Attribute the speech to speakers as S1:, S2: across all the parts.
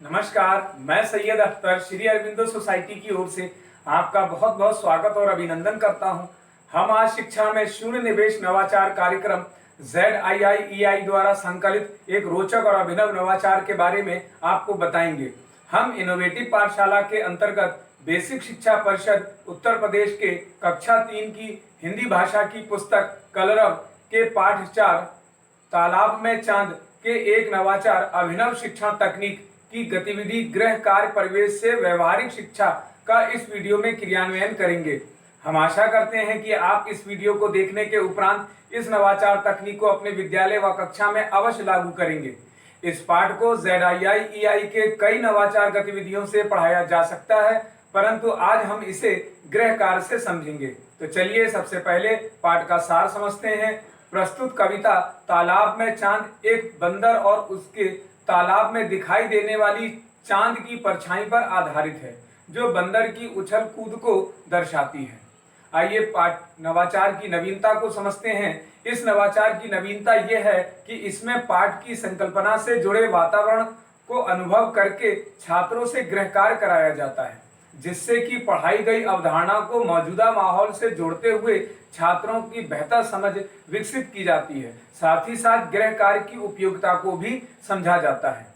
S1: नमस्कार, मैं सैयद अख्तर श्री अरविंदो सोसाइटी की ओर से आपका बहुत बहुत स्वागत और अभिनंदन करता हूं। हम आज शिक्षा में शून्य निवेश नवाचार कार्यक्रम ZIIEI द्वारा संकलित एक रोचक और अभिनव नवाचार के बारे में आपको बताएंगे। हम इनोवेटिव पाठशाला के अंतर्गत बेसिक शिक्षा परिषद उत्तर प्रदेश के कक्षा 3 की हिंदी भाषा की पुस्तक कलरव के पाठ 4 तालाब में चांद के एक नवाचार अभिनव शिक्षण तकनीक की गतिविधि गृह कार्य परिवेश से व्यवहारिक शिक्षा का इस वीडियो में क्रियान्वयन करेंगे। हम आशा करते हैं कि आप इस वीडियो को देखने के उपरांत इस नवाचार तकनीक को अपने विद्यालय व कक्षा में अवश्य लागू करेंगे। इस पाठ को ZIIEI के कई नवाचार गतिविधियों से पढ़ाया जा सकता है, परंतु आज हम इसे गृह कार्य से समझेंगे। तो चलिए सबसे पहले पाठ का सार समझते हैं। प्रस्तुत कविता तालाब में चांद एक बंदर और उसके तालाब में दिखाई देने वाली चांद की परछाई पर आधारित है, जो बंदर की उछल कूद को दर्शाती है। आइए पाठ नवाचार की नवीनता को समझते हैं। इस नवाचार की नवीनता यह है कि इसमें पाठ की संकल्पना से जुड़े वातावरण को अनुभव करके छात्रों से गृह कार्य कराया जाता है, जिससे कि पढ़ाई गई अवधारणा को मौजूदा माहौल से जोड़ते हुए छात्रों की बेहतर समझ विकसित की जाती है। साथ ही साथ गृह कार्य की उपयोगिता को भी समझा जाता है।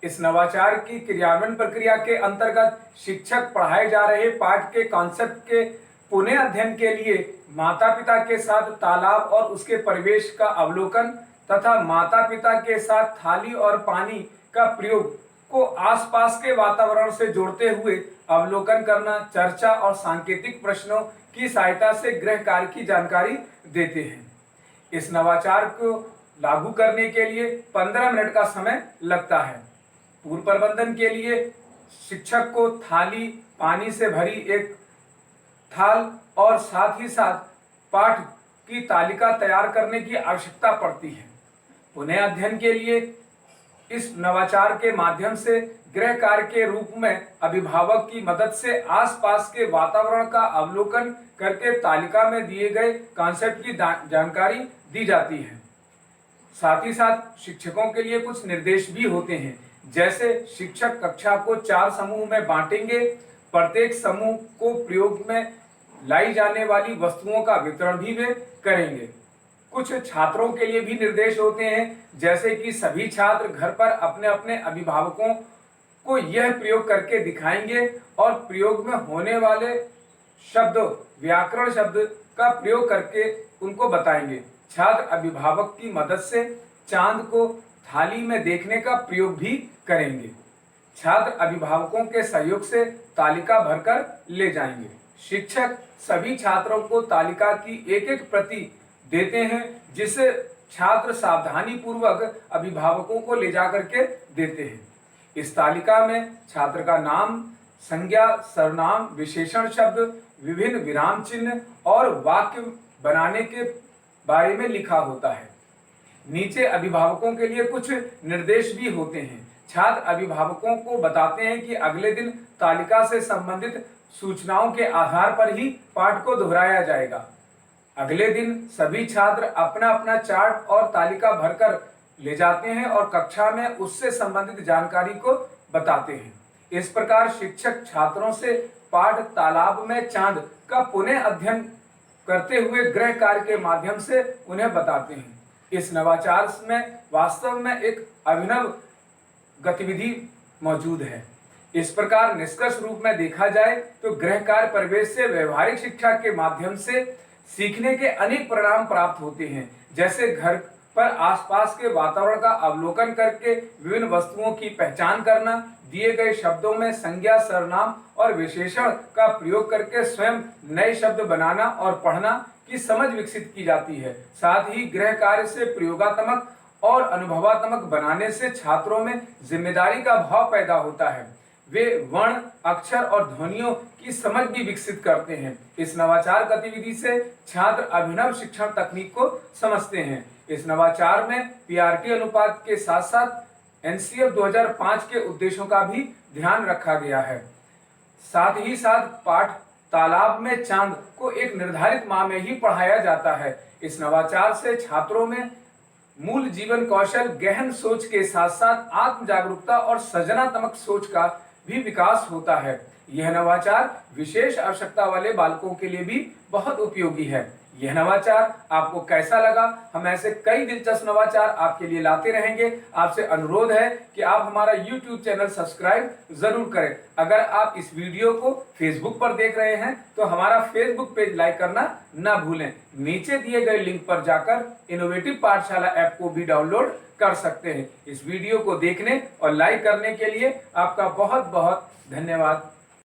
S1: इस नवाचार की क्रियान्वयन प्रक्रिया के अंतर्गत शिक्षक पढ़ाए जा रहे पाठ के कॉन्सेप्ट के पुनः अध्ययन के लिए माता पिता के साथ तालाब और उसके परिवेश का अवलोकन तथा माता पिता के साथ थाली और पानी का प्रयोग को आसपास के वातावरण से जोड़ते हुए अवलोकन करना, चर्चा और सांकेतिक प्रश्नों की सहायता से गृह कार्य की जानकारी देते हैं। इस नवाचार को लागू करने के लिए 15 मिनट का समय लगता है। पूर्व प्रबंधन के लिए शिक्षक को थाली पानी से भरी एक थाल और साथ ही साथ पाठ की तालिका तैयार करने की आवश्यकता पड़ती है। पुनः अध्ययन के लिए इस नवाचार के माध्यम से गृह कार्य के रूप में अभिभावक की मदद से आसपास के वातावरण का अवलोकन करके तालिका में दिए गए कॉन्सेप्ट की जानकारी दी जाती है। साथ ही साथ शिक्षकों के लिए कुछ निर्देश भी होते हैं, जैसे शिक्षक कक्षा को 4 समूह में बांटेंगे। प्रत्येक समूह को प्रयोग में लाई जाने वाली वस्तुओं का वितरण भी वे करेंगे। कुछ छात्रों के लिए भी निर्देश होते हैं, जैसे कि सभी छात्र घर पर अपने अपने अभिभावकों को यह प्रयोग करके दिखाएंगे और प्रयोग में होने वाले शब्द व्याकरण शब्द का प्रयोग करके उनको बताएंगे। छात्र अभिभावक की मदद से चांद को थाली में देखने का प्रयोग भी करेंगे। छात्र अभिभावकों के सहयोग से तालिका भरकर ले जाएंगे। शिक्षक सभी छात्रों को तालिका की एक एक प्रति देते हैं, जिसे छात्र सावधानी पूर्वक अभिभावकों को ले जाकर के देते हैं। इस तालिका में छात्र का नाम, संज्ञा, सर्वनाम, विशेषण शब्द, विभिन्न विराम चिन्ह और वाक्य बनाने के बारे में लिखा होता है। नीचे अभिभावकों के लिए कुछ निर्देश भी होते हैं। छात्र अभिभावकों को बताते हैं कि अगले दिन तालिका से संबंधित सूचनाओं के आधार पर ही पाठ को दोहराया जाएगा। अगले दिन सभी छात्र अपना अपना चार्ट और तालिका भरकर ले जाते हैं और कक्षा में उससे संबंधित जानकारी को बताते हैं। इस प्रकार शिक्षक छात्रों से पाठ तालाब में चांद का पुनः अध्ययन करते हुए गृह कार्य के माध्यम से उन्हें बताते हैं। इस नवाचार में वास्तव में एक अभिनव गतिविधि मौजूद है। इस प्रकार निष्कर्ष रूप में देखा जाए तो गृह कार्य परिवेश से व्यवहारिक शिक्षा के माध्यम से सीखने के अनेक परिणाम प्राप्त होते हैं, जैसे घर पर आसपास के वातावरण का अवलोकन करके विभिन्न वस्तुओं की पहचान करना, दिए गए शब्दों में संज्ञा, सर्वनाम और विशेषण का प्रयोग करके स्वयं नए शब्द बनाना और पढ़ना की समझ विकसित की जाती है। साथ ही गृह कार्य से प्रयोगात्मक और अनुभवात्मक बनाने से छात्रों में जिम्मेदारी का भाव पैदा होता है। वे वर्ण, अक्षर और ध्वनियों की समझ भी विकसित करते हैं। इस नवाचार गतिविधि से छात्र अभिनव शिक्षण तकनीक को समझते हैं। इस नवाचार में PRT अनुपात के साथ साथ NCF 2005 के उद्देश्यों का भी ध्यान रखा गया है। साथ ही साथ पाठ तालाब में चांद को एक निर्धारित माह में ही पढ़ाया जाता है। इस नवाचार से छात्रों में मूल जीवन कौशल, गहन सोच के साथ साथ आत्म जागरूकता और सृजनात्मक सोच का भी विकास होता है। यह नवाचार विशेष आवश्यकता वाले बालकों के लिए भी बहुत उपयोगी है। यह नवाचार आपको कैसा लगा? हम ऐसे कई दिलचस्प नवाचार आपके लिए लाते रहेंगे। आपसे अनुरोध है कि आप हमारा YouTube चैनल सब्सक्राइब जरूर करें। अगर आप इस वीडियो को Facebook पर देख रहे हैं तो हमारा Facebook पेज लाइक करना ना भूलें। नीचे दिए गए लिंक पर जाकर इनोवेटिव पाठशाला ऐप को भी डाउनलोड कर सकते हैं। इस वीडियो को देखने और लाइक करने के लिए आपका बहुत बहुत धन्यवाद।